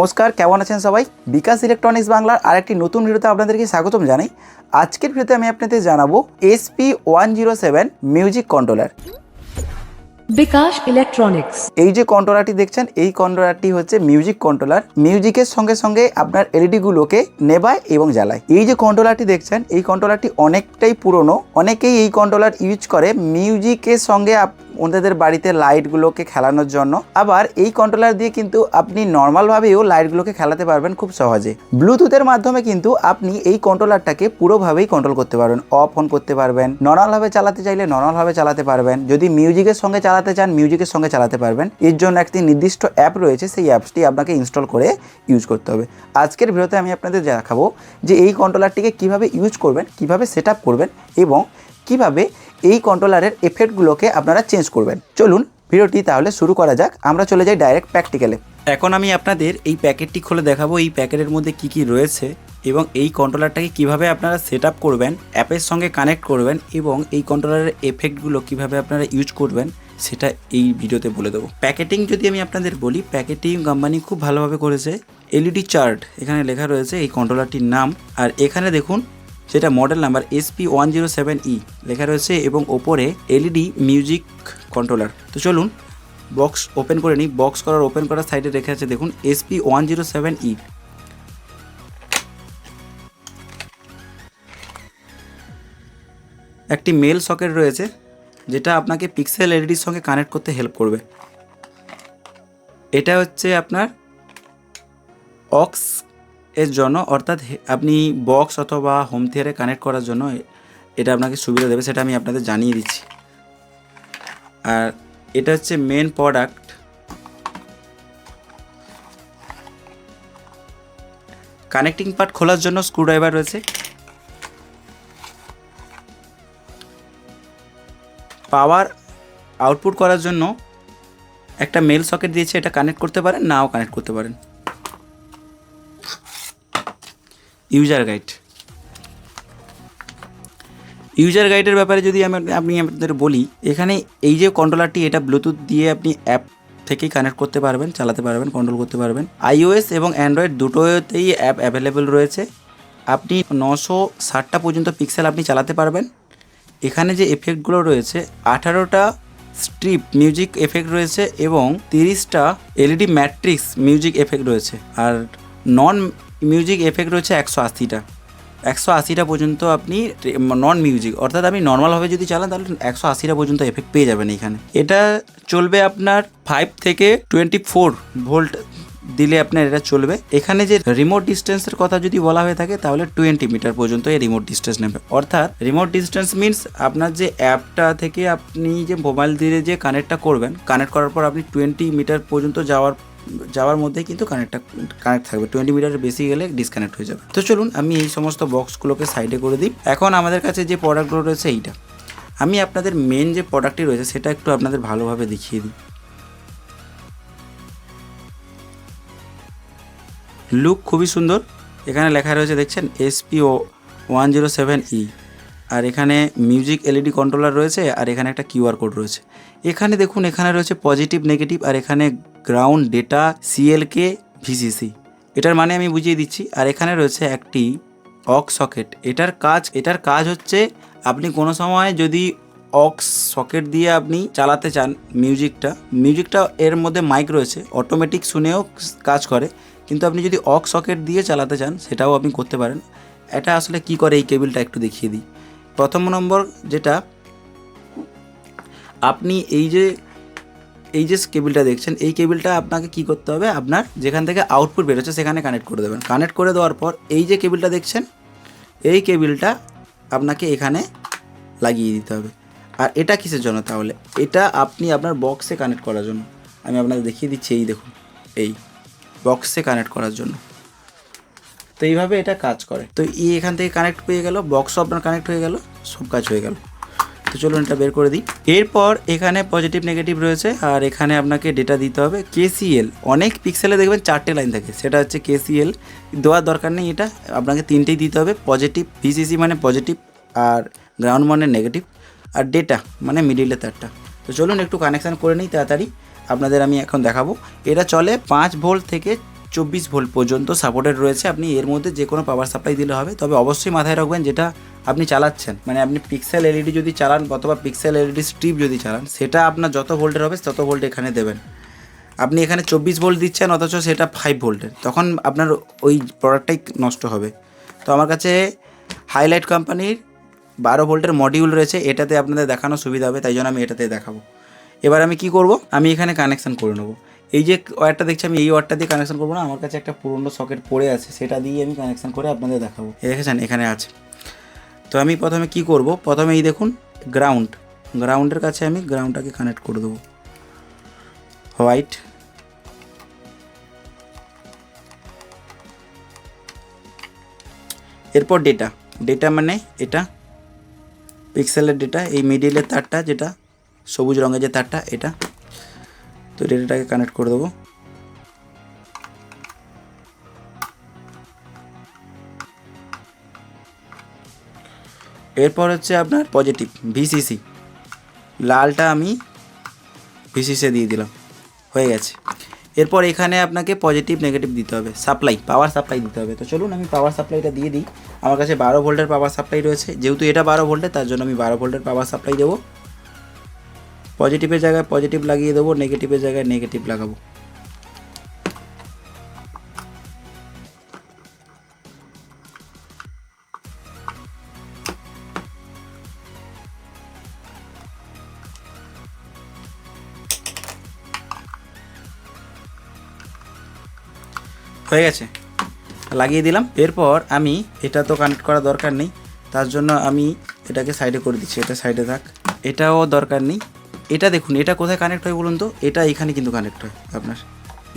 নমস্কার, কেমন আছেন সবাই? বিকাশ ইলেকট্রনিক্স বাংলার আরেকটি নতুন ভিডিওতে আপনাদেরকে স্বাগতম জানাই। আজকের ভিডিওতে আমি আপনাদের জানাবো SP107 মিউজিক কন্ট্রোলার। বিকাশ ইলেকট্রনিক্স। এই যে কন্ট্রোলারটি দেখছেন, এই কন্ট্রোলারটি হচ্ছে মিউজিক কন্ট্রোলার। মিউজিকের সঙ্গে সঙ্গে আপনার এলইডি গুলোকে নেভায় এবং জ্বালায়। এই যে কন্ট্রোলারটি দেখছেন, এই কন্ট্রোলারটি অনেকটাই পুরনো। অনেকেই এই কন্ট্রোলার ইউজ করে মিউজিকের সঙ্গে ওনাদের বাড়িতে লাইটগুলোকে খেলানোর জন্য। আবার এই কন্ট্রোলার দিয়ে কিন্তু আপনি নর্মালভাবেও লাইটগুলোকে খেলাতে পারবেন খুব সহজে। ব্লুটুথের মাধ্যমে কিন্তু আপনি এই কন্ট্রোলারটাকে পুরোভাবেই কন্ট্রোল করতে পারবেন। অফ অন করতে পারবেন, নর্মালভাবে চালাতে চাইলে নর্মালভাবে চালাতে পারবেন। যদি মিউজিকের সঙ্গে চালাতে চান মিউজিকের সঙ্গে চালাতে পারবেন। এর জন্য একটি নির্দিষ্ট অ্যাপ রয়েছে, সেই অ্যাপসটি আপনাকে ইনস্টল করে ইউজ করতে হবে। আজকের ভিডিওতে আমি আপনাদের দেখাবো যে এই কন্ট্রোলারটিকে কিভাবে ইউজ করবেন, কিভাবে সেট আপ করবেন এবং কিভাবে এই কন্ট্রোলারের এফেক্টগুলোকে আপনারা চেঞ্জ করবেন। চলুন ভিডিওটি তাহলে শুরু করা যাক। আমরা চলে যাই ডাইরেক্ট প্র্যাকটিক্যালে। এখন আমি আপনাদের এই প্যাকেটটি খুলে দেখাবো, এই প্যাকেটের মধ্যে কি কি রয়েছে এবং এই কন্ট্রোলারটাকে কিভাবে আপনারা সেট আপ করবেন, অ্যাপের সঙ্গে কানেক্ট করবেন এবং এই কন্ট্রোলারের এফেক্টগুলো কিভাবে আপনারা ইউজ করবেন সেটা এই ভিডিওতে বলে দেবো। প্যাকেটিং যদি আমি আপনাদের বলি, প্যাকেটিং কোম্পানি খুব ভালোভাবে করেছে। এলইডি চার্ট এখানে লেখা রয়েছে এই কন্ট্রোলারটির নাম, আর এখানে দেখুন যেটা মডেল নাম্বার SP107E লেখা রয়েছে এবং ওপরে এলইডি মিউজিক কন্ট্রোলার। তো চলুন বক্স ওপেন করে নিই। বক্স করার ওপেন করার সাইডে রেখে আছে দেখুন SP107E। একটি মেল সকেট রয়েছে যেটা আপনাকে পিক্সেল এলইডির সঙ্গে কানেক্ট করতে হেল্প করবে। এটা হচ্ছে আপনার অক্স এর জন্য, অর্থাৎ আপনি বক্স অথবা হোম থিয়েটারে কানেক্ট করার জন্য এটা আপনাকে সুবিধা দেবে, সেটা আমি আপনাদের জানিয়ে দিচ্ছি। আর এটা হচ্ছে মেন প্রোডাক্ট। কানেক্টিং পার্ট খোলার জন্য স্ক্রুড্রাইভার রয়েছে। পাওয়ার আউটপুট করার জন্য একটা মেল সকেট দিয়েছে, এটা কানেক্ট করতে পারেন, নাও কানেক্ট করতে পারেন। ইউজার গাইডের ব্যাপারে যদি আমি আপনাদের বলি, এখানে এই যে কন্ট্রোলারটি এটা ব্লুটুথ দিয়ে আপনি অ্যাপ থেকেই কানেক্ট করতে পারবেন, চালাতে পারবেন, কন্ট্রোল করতে পারবেন। iOS এবং অ্যান্ড্রয়েড দুটোতেই অ্যাপ অ্যাভেলেবেল রয়েছে। আপনি 960টা পর্যন্ত পিক্সেল আপনি চালাতে পারবেন। এখানে যে এফেক্টগুলো রয়েছে 18টা স্ট্রিপ মিউজিক এফেক্ট রয়েছে এবং 30টা এলইডি ম্যাট্রিক্স মিউজিক এফেক্ট রয়েছে। আর নন মিউজিক এফেক্ট রয়েছে 180টা পর্যন্ত আপনি নন মিউজিক, অর্থাৎ আপনি নর্মালভাবে যদি চালান তাহলে 180টা পর্যন্ত এফেক্ট পেয়ে যাবেন এখানে। এটা চলবে আপনার 5 থেকে 24 ভোল্ট দিলে আপনার এটা চলবে। এখানে যে রিমোট ডিস্টেন্সের কথা যদি বলা হয়ে থাকে তাহলে 20 মিটার পর্যন্ত এই রিমোট ডিস্টেন্স নেবে। অর্থাৎ রিমোট ডিস্টেন্স মিনস আপনার যে অ্যাপটা থেকে আপনি যে মোবাইল দিয়ে যে কানেক্টটা করবেন, কানেক্ট করার পর আপনি 20 মিটার পর্যন্ত যাওয়ার মধ্যেই কিন্তু কানেক্ট থাকবে। 20 মিটারের বেশি গেলে ডিসকানেক্ট হয়ে যাবে। তো চলুন আমি এই সমস্ত বক্সগুলোকে সাইডে করে দিই। এখন আমাদের কাছে যে প্রোডাক্টগুলো রয়েছে এইটা আমি আপনাদের মেন যে প্রোডাক্টটি রয়েছে সেটা একটু আপনাদের ভালোভাবে দেখিয়ে দিই। লুক খুবই সুন্দর। এখানে লেখা রয়েছে দেখছেন SP107E, আর এখানে মিউজিক এলইডি কন্ট্রোলার রয়েছে, আর এখানে একটা কিউআর কোড রয়েছে। এখানে দেখুন এখানে রয়েছে পজিটিভ, নেগেটিভ, আর এখানে গ্রাউন্ড, ডেটা, CLK, VCC। এটার মানে আমি বুঝিয়ে দিচ্ছি। আর এখানে রয়েছে একটি অক্স সকেট। এটার কাজ হচ্ছে আপনি কোনো সময় যদি অক্স সকেট দিয়ে আপনি চালাতে চান মিউজিকটা এর মধ্যে মাইক রয়েছে, অটোমেটিক শুনেও কাজ করে, কিন্তু আপনি যদি অক্স সকেট দিয়ে চালাতে চান সেটাও আপনি করতে পারেন। এটা আসলে কি করে এই কেবিলটা একটু দেখিয়ে দিই। প্রথম নম্বর যেটা, আপনি এই যে কেবিলটা দেখছেন, এই কেবিলটা আপনাকে কি করতে হবে, আপনার যেখান থেকে আউটপুট বেরোচ্ছে সেখানে কানেক্ট করে দেবেন। কানেক্ট করে দেওয়ার পর এই যে কেবিলটা দেখছেন, এই কেবিলটা আপনাকে এখানে লাগিয়ে দিতে হবে। আর এটা কিসের জন্য তাহলে? এটা আপনি আপনার বক্সে কানেক্ট করার জন্য। আমি আপনাদের দেখিয়ে দিচ্ছি, এই দেখুন এই বক্সে কানেক্ট করার জন্য। তো এইভাবে এটা কাজ করে। তো এখান থেকে কানেক্ট হয়ে গেল, বক্সও আপনার কানেক্ট হয়ে গেল, সব কাজ হয়ে গেল। তো চলুন এটা বের করে দিই। এরপর এখানে পজিটিভ, নেগেটিভ রয়েছে, আর এখানে আপনাকে ডেটা দিতে হবে। KCL, অনেক পিক্সেলে দেখবেন 4টে লাইন থাকে, সেটা হচ্ছে KCL দেওয়ার দরকার নেই, এটা আপনাকে 3টেই দিতে হবে। পজিটিভ, VCC মানে পজিটিভ, আর গ্রাউন্ড মানে নেগেটিভ, আর ডেটা মানে মিডিলে তারটা। তো চলুন একটু কানেকশান করে নিই তাড়াতাড়ি, আপনাদের আমি এখন দেখাবো। এটা চলে 5 ভোল্ট থেকে 24 ভোল্ট পর্যন্ত সাপোর্টেড রয়েছে। আপনি এর মধ্যে যে কোনো পাওয়ার সাপ্লাই দিলে হবে, তবে অবশ্যই মাথায় রাখবেন যেটা আপনি চালাচ্ছেন, মানে আপনি পিক্সেল এলইডি যদি চালান অথবা পিক্সেল এলইডি স্ট্রিপ যদি চালান, সেটা আপনার যত ভোল্টের হবে তত ভোল্ট এখানে দেবেন। আপনি এখানে 24 ভোল্ট দিচ্ছেন অথচ সেটা 5 ভোল্টের, তখন আপনার ওই প্রোডাক্টটাই নষ্ট হবে। তো আমার কাছে হাইলাইট কোম্পানির 12 ভোল্টের মডিউল রয়েছে, এটাতে আপনাদের দেখানো সুবিধা হবে, তাই জন্য আমি এটাতে দেখাবো। এবার আমি কি করব, আমি এখানে কানেকশান করে নেবো। এই যে ওয়্যারটা দেখছি আমি এই ওয়্যারটা দিয়ে কানেকশান করবো না, আমার কাছে একটা পুরনো সকেট পড়ে আছে, সেটা দিয়ে আমি কানেকশান করে আপনাদের দেখাবো। দেখেছেন এখানে আছে। তো আমি প্রথমে কি করব, প্রথমে এই দেখুন গ্রাউন্ডের কাছে আমি গ্রাউন্ডটাকে কানেক্ট করে দেবো, হোয়াইট। এরপর ডেটা মানে এটা পিক্সেলের ডেটা, এই মিডিলের তারটা যেটা সবুজ রঙের যে তারটা এটা, তো ডেটাটাকে কানেক্ট করে দেবো। এরপর হচ্ছে আপনার পজিটিভ ভিসিসি, লালটা আমি ভিসিসি দিয়ে দিলাম, হয়ে গেছে। এরপর এখানে আপনাকে পজিটিভ নেগেটিভ দিতে হবে, পাওয়ার সাপ্লাই দিতে হবে। তো চলুন আমি পাওয়ার সাপ্লাইটা দিয়ে দিই। আমার কাছে 12 ভোল্টের পাওয়ার সাপ্লাই রয়েছে, যেহেতু এটা 12 ভোল্টের তার জন্য আমি 12 ভোল্টের পাওয়ার সাপ্লাই দেবো। পজিটিভের জায়গায় পজিটিভ লাগিয়ে দেবো, নেগেটিভের জায়গায় নেগেটিভ লাগাবো। হয়ে গেছে, লাগিয়ে দিলাম। এরপর আমি এটা তো কানেক্ট করা দরকার নেই, তার জন্য আমি এটাকে সাইডে করে দিচ্ছি, এটা সাইডে থাক, এটাও দরকার নেই। এটা দেখুন এটা কোথায় কানেক্ট হয় বলুন তো, এটা এইখানে কিন্তু কানেক্ট হয় আপনার,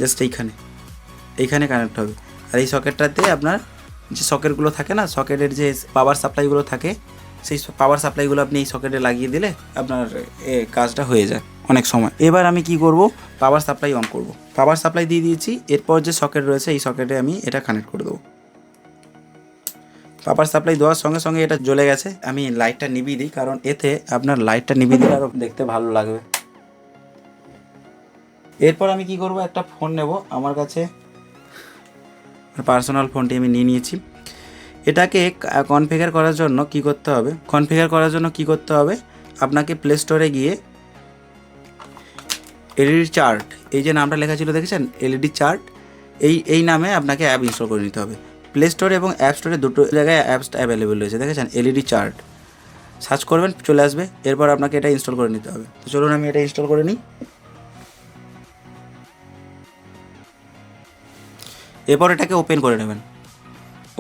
জাস্ট এইখানে কানেক্ট হবে। আর এই সকেটটাতে আপনার যে সকেটগুলো থাকে না, সকেটের যে পাওয়ার সাপ্লাইগুলো থাকে, সেই পাওয়ার সাপ্লাইগুলো আপনি এই সকেটে লাগিয়ে দিলে আপনার কাজটা হয়ে যায় অনেক সময়। এবার আমি কি করব, পাওয়ার সাপ্লাই অন করব। পাওয়ার সাপ্লাই দিয়ে দিয়েছি, এরপর যে সকেট রয়েছে এই সকেটে আমি এটা কানেক্ট করে দেবো। পাওয়ার সাপ্লাই দেওয়ার সঙ্গে সঙ্গে এটা জ্বলে গেছে। আমি লাইটটা নিভিয়ে দিই, কারণ এতে আপনার লাইটটা নিভিয়ে দিলে আরও দেখতে ভালো লাগবে। এরপর আমি কি করব, একটা ফোন নেব, আমার কাছে পার্সোনাল ফোনটি আমি নিয়ে নিয়েছি। এটাকে কনফিগার করার জন্য কি করতে হবে, আপনাকে প্লে স্টোরে গিয়ে এলইডি চার্ট, এই যে নামটা লেখা ছিল দেখেছেন এলইডি চার্ট, এই নামে আপনাকে অ্যাপ ইনস্টল করে নিতে হবে। প্লে স্টোরে এবং অ্যাপ স্টোরে দুটো জায়গায় অ্যাপসটা অ্যাভেলেবেল রয়েছে, দেখেছেন এলইডি চার্ট, সার্চ করবেন চলে আসবে। এরপর আপনাকে এটা ইনস্টল করে নিতে হবে। তো চলুন আমি এটা ইনস্টল করে নিই। এরপর এটাকে ওপেন করে নেবেন।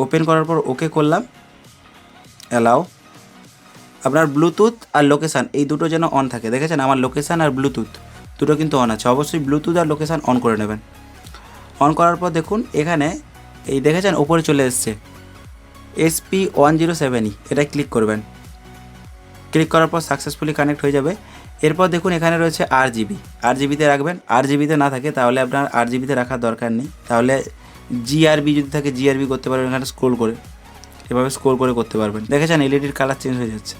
ওপেন করার পর ওকে করলাম, অ্যালাও। আপনার ব্লুটুথ আর লোকেশান এই দুটো যেন অন থাকে, দেখেছেন আমার লোকেশান আর ব্লুটুথ দুটো কিন্তু অন আছে, অবশ্যই ব্লুটুথ আর লোকেশান অন করে নেবেন। অন করার পর দেখুন এখানে এই দেখেছেন ওপরে চলে এসছে SP107E, এটা ক্লিক করবেন। ক্লিক করার পর সাকসেসফুলি কানেক্ট হয়ে যাবে। এরপর দেখুন এখানে রয়েছে RGBতে রাখবেন। RGBতে না থাকে তাহলে আপনার RGBতে রাখার দরকার নেই, তাহলে GRB যদি থাকে GRB করতে পারবেন, এখানে স্ক্রোল করে এভাবে স্ক্রোল করে করতে পারবেন। দেখেছেন এলইডির কালার চেঞ্জ হয়ে যাচ্ছে,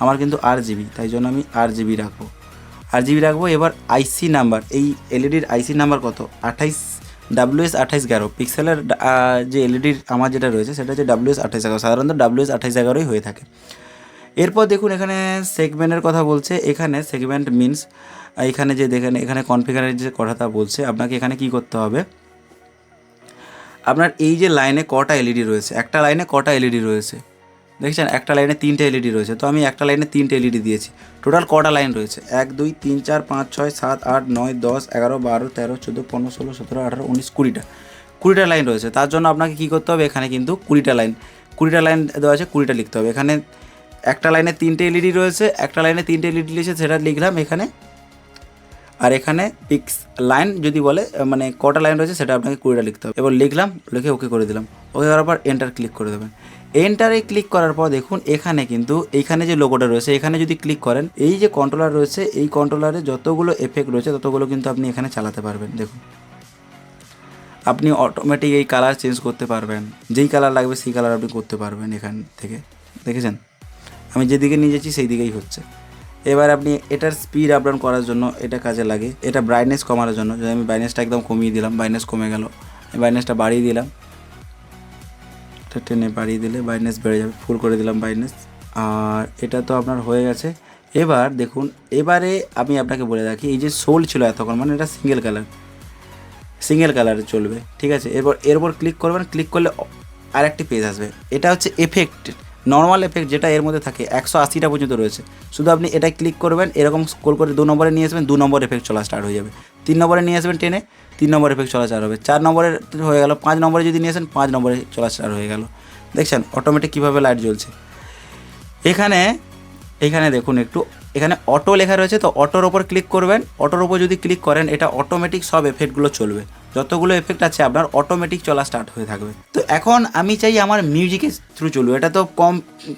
আমার কিন্তু RGB, তাই জন্য আমি RGB রাখবো। এবার আইসি নাম্বার, এই এলইডির আইসি নাম্বার কত, 28WS2811। পিক্সেলের যে এলইডির আমার যেটা রয়েছে সেটা হচ্ছে WS2811, সাধারণত WS2811ই হয়ে থাকে। এরপর দেখুন এখানে সেগমেন্টের কথা বলছে, এখানে সেগমেন্ট মিনস এখানে যে দেখেন এখানে কনফিগারের যে কথাটা বলছে, আপনাকে এখানে কি করতে হবে, আপনার এই যে লাইনে কটা এলইডি রয়েছে, একটা লাইনে কটা এলইডি রয়েছে দেখছেন, একটা লাইনে 3টে এলইডি রয়েছে, তো আমি একটা লাইনে 3টে এলইডি দিয়েছি। টোটাল কটা লাইন রয়েছে, 1 2 3 4 5 6 7 8 9 10 11 12 13 14 15 16 17 18 19 20টা লাইন রয়েছে। তার জন্য আপনাকে কী করতে হবে, এখানে কিন্তু 20টা লাইন দেওয়া আছে, 20টা লিখতে হবে। এখানে একটা লাইনে 3টে এলইডি রয়েছে, একটা লাইনে 3টে এলইডি লিখেছে সেটা লিখলাম এখানে, আর এখানে লাইন যদি বলে মানে কটা লাইন রয়েছে সেটা আপনাকে 20টা লিখতে হবে। এবার লিখলাম, লিখে ওকে করে দিলাম। ওকে করার পর এন্টার ক্লিক করে দেবেন। এন্টারে ক্লিক করার পর দেখুন এখানে কিন্তু এইখানে যে লোগোটা রয়েছে এখানে যদি ক্লিক করেন, এই যে কন্ট্রোলার রয়েছে এই কন্ট্রোলারে যতগুলো এফেক্ট রয়েছে ততগুলো কিন্তু আপনি এখানে চালাতে পারবেন। দেখুন আপনি অটোমেটিক এই কালার চেঞ্জ করতে পারবেন, যেই কালার লাগবে সেই কালার আপনি করতে পারবেন এখান থেকে। দেখেছেন আমি যেদিকে নিয়ে যাচ্ছি সেই দিকেই হচ্ছে। এবার আপনি এটার স্পিড আপ ডাউন করার জন্য এটা কাজে লাগে, এটা ব্রাইটনেস কমানোর জন্য যদি আমি ব্রাইটনেসটা একদম কমিয়ে দিলাম, ব্রাইটনেস কমে গেল। ব্রাইটনেসটা বাড়িয়ে দিলাম, এটা টেনে বাড়িয়ে দিলে ব্রাইটনেস বেড়ে যাবে, ফুল করে দিলাম ব্রাইটনেস। আর এটা তো আপনার হয়ে গেছে। এবার দেখুন, এবারে আমি আপনাকে বলে রাখি, এই যে সোল ছিল এতক্ষণ, মানে এটা সিঙ্গেল কালারে চলবে, ঠিক আছে। এর উপর ক্লিক করবেন, ক্লিক করলে আরেকটি পেজ আসবে। এটা হচ্ছে এফেক্ট, নর্মাল এফেক্ট যেটা এর মধ্যে থাকে 180টা পর্যন্ত রয়েছে। শুধু আপনি এটা ক্লিক করবেন, এরকম স্ক্রল করে 2 নম্বরে নিয়ে আসবেন, 2 নম্বর এফেক্ট চলা স্টার্ট হয়ে যাবে। 3 নম্বরে নিয়ে আসবেন টেনে, 3 নম্বর এফেক্ট চলা স্টার্ট হবে। 4 নম্বরে হয়ে গেল, 5 নম্বরে যদি নিয়ে আসেন 5 নম্বরে চলা স্টার্ট হয়ে গেল। দেখছেন অটোমেটিক কীভাবে লাইট জ্বলছে। এখানে দেখুন একটু, এখানে অটো লেখা রয়েছে, তো অটোর ওপর ক্লিক করবেন। অটোর ওপর যদি ক্লিক করেন, এটা অটোমেটিক সব এফেক্টগুলো চলবে, যতগুলো এফেক্ট আছে আপনার অটোমেটিক চলা স্টার্ট হয়ে থাকবে। তো এখন আমি চাই আমার মিউজিকের থ্রু চলবে। এটা তো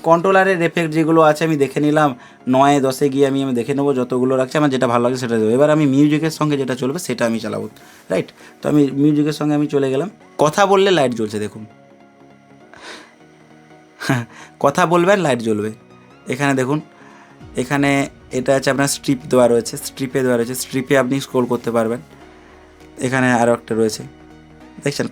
কন্ট্রোলারের এফেক্ট যেগুলো আছে আমি দেখে নিলাম, 9 10 গিয়ে আমি দেখে নেবো যতগুলো রাখছে, আমার যেটা ভালো লাগে সেটা দেবো। এবার আমি মিউজিকের সঙ্গে যেটা চলবে সেটা আমি চালাবো, রাইট। তো আমি মিউজিকের সঙ্গে আমি চলে গেলাম। কথা বললে লাইট জ্বলছে, দেখুন কথা বলবেন লাইট জ্বলবে। এখানে দেখুন, এখানে এটা আছে আপনার স্ট্রিপে দেওয়া রয়েছে, স্ট্রিপে আপনি স্ক্রল করতে পারবেন। এখানে আরও একটা রয়েছে, দেখছেন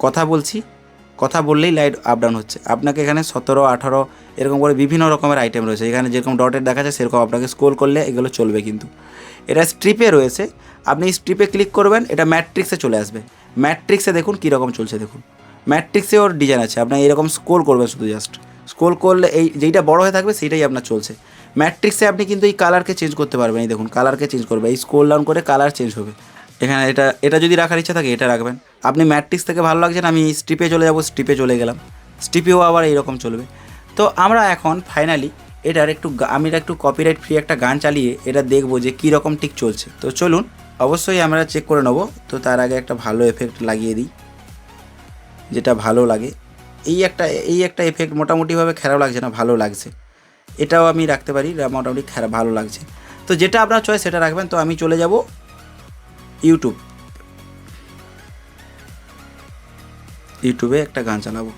কথা বললেই লাইট আপ ডাউন হচ্ছে। আপনাকে এখানে 17 18 এরকম করে বিভিন্ন রকমের আইটেম রয়েছে। এখানে যেরকম ডটের দেখাচ্ছে সেরকম আপনাকে স্ক্রল করলে এগুলো চলবে। কিন্তু এটা স্ট্রিপে রয়েছে, আপনি স্ট্রিপে ক্লিক করবেন, এটা ম্যাট্রিক্সে চলে আসবে। ম্যাট্রিক্সে দেখুন কীরকম চলছে, দেখুন ম্যাট্রিক্সে ওর ডিজাইন আছে। আপনার এরকম স্ক্রল করবেন, শুধু জাস্ট স্ক্রল করলে এই যেইটা বড় হয়ে থাকবে সেইটাই আপনার চলছে। ম্যাট্রিক্সে আপনি কিন্তু এই কালারকে চেঞ্জ করতে পারবেন। এই দেখুন কালারকে চেঞ্জ করবে, এই স্ক্রল ডাউন করে কালার চেঞ্জ হবে। এখানে এটা যদি রাখার ইচ্ছা থাকে এটা রাখবেন। আপনি ম্যাট্রিক্স থেকে ভালো লাগছে না, আমি স্ট্রিপে চলে যাব, স্ট্রিপে চলে গেলাম। স্ট্রিপেও আবার এইরকম চলবে। তো আমরা এখন ফাইনালি আমি একটু কপিরাইট ফ্রি একটা গান চালিয়ে এটা দেখবো যে কী রকম ঠিক চলছে। তো চলুন, অবশ্যই আমরা চেক করে নেবো। তো তার আগে একটা ভালো এফেক্ট লাগিয়ে দিই, যেটা ভালো লাগে। এই একটা এফেক্ট মোটামুটিভাবে খারাপ লাগছে না, ভালো লাগছে। এটাও আমি রাখতে পারি, মোটামুটি ভালো লাগছে। তো যেটা আপনার চয়েস সেটা রাখবেন। তো আমি চলে যাব ইউটিউবে একটা গান চালাবো।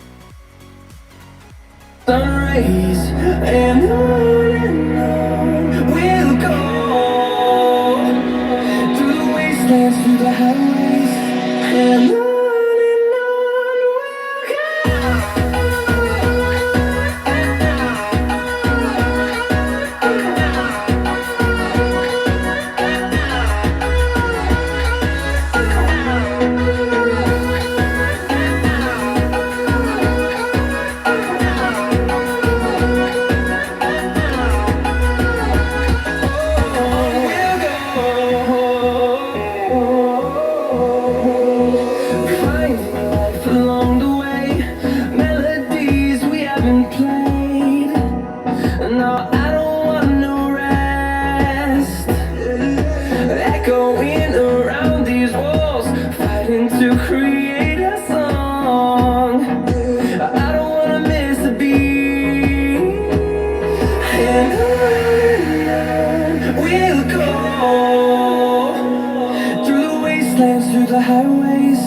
Through the highways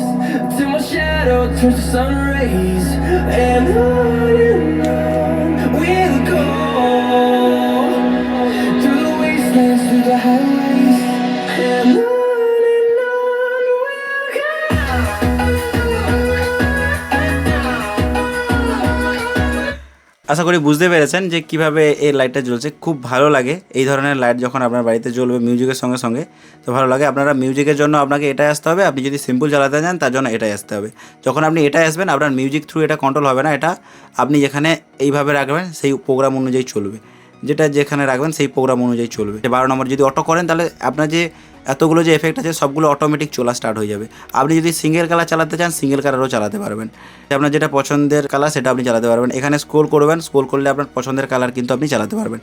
till my shadow turns to sun rays, and on we'll go through the wastelands, through the highways, and on we'll go. আশা করি বুঝতে পেরেছেন যে কীভাবে এই লাইটটা জ্বলছে। খুব ভালো লাগে এই ধরনের লাইট যখন আপনার বাড়িতে জ্বলবে মিউজিকের সঙ্গে সঙ্গে, তো ভালো লাগে। আপনারা মিউজিকের জন্য আপনাকে এটাই আসতে হবে। আপনি যদি সিম্পল চালাতে চান তার জন্য এটাই আসতে হবে। যখন আপনি এটাই আসবেন, আপনার মিউজিক থ্রু এটা কন্ট্রোল হবে না। এটা আপনি যেখানে এইভাবে রাখবেন সেই প্রোগ্রাম অনুযায়ী চলবে, যেখানে রাখবেন সেই প্রোগ্রাম অনুযায়ী চলবে। 12 নম্বর যদি অটো করেন তাহলে আপনার যে এতগুলো যে এফেক্ট আছে সবগুলো অটোমেটিক চলা স্টার্ট হয়ে যাবে। আপনি যদি সিঙ্গেল কালার চালাতে চান সিঙ্গেল কালারও চালাতে পারবেন। আপনার যেটা পছন্দের কালার সেটা আপনি চালাতে পারবেন। এখানে স্ক্রল করবেন, স্ক্রল করলে আপনার পছন্দের কালার কিন্তু আপনি চালাতে পারবেন।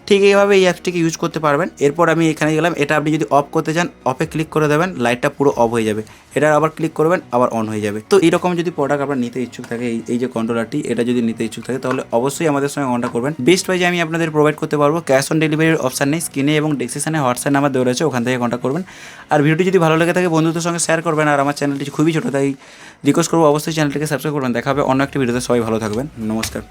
ঠিক এইভাবে এই অ্যাপসটিকে ইউজ করতে পারবেন। এরপর আমি এখানে গেলাম, এটা আপনি যদি অফ করতে চান অফে ক্লিক করে দেবেন, লাইটটা পুরো অফ হয়ে যাবে। এটা আবার ক্লিক করবেন, আবার অন হয়ে যাবে। তো এইরকম যদি প্রোডাক্ট আপনার নিতে ইচ্ছুক থাকে, এই যে কন্ট্রোলারটি এটা যদি নিতে ইচ্ছুক থাকে তাহলে অবশ্যই আমাদের সঙ্গে কন্ট্যাক্ট করবেন। বেস্ট প্রাইজে আমি আপনাদের প্রোভাইড করতে পারবো। ক্যাশ অন ডেলিভারির অপশান নেই, স্ক্রিনে এবং ডেসক্রিপশনে হোয়াটসঅ্যাপ নাম্বার দেওয়া রয়েছে, ওখান থেকে কন্ট্যাক্ট করবেন। আর ভিডিওটি যদি ভালো লেগে থাকে বন্ধুদের সঙ্গে শেয়ার করবেন। আর আমার চ্যানেলটি খুবই ছোটো, তাই রিকোয়েস্ট করবো অবশ্যই চ্যানেলটিকে সাবস্ক্রাইব করবেন। দেখা হবে অন্য একটি ভিডিওতে। সবাই ভালো থাকবেন, নমস্কার।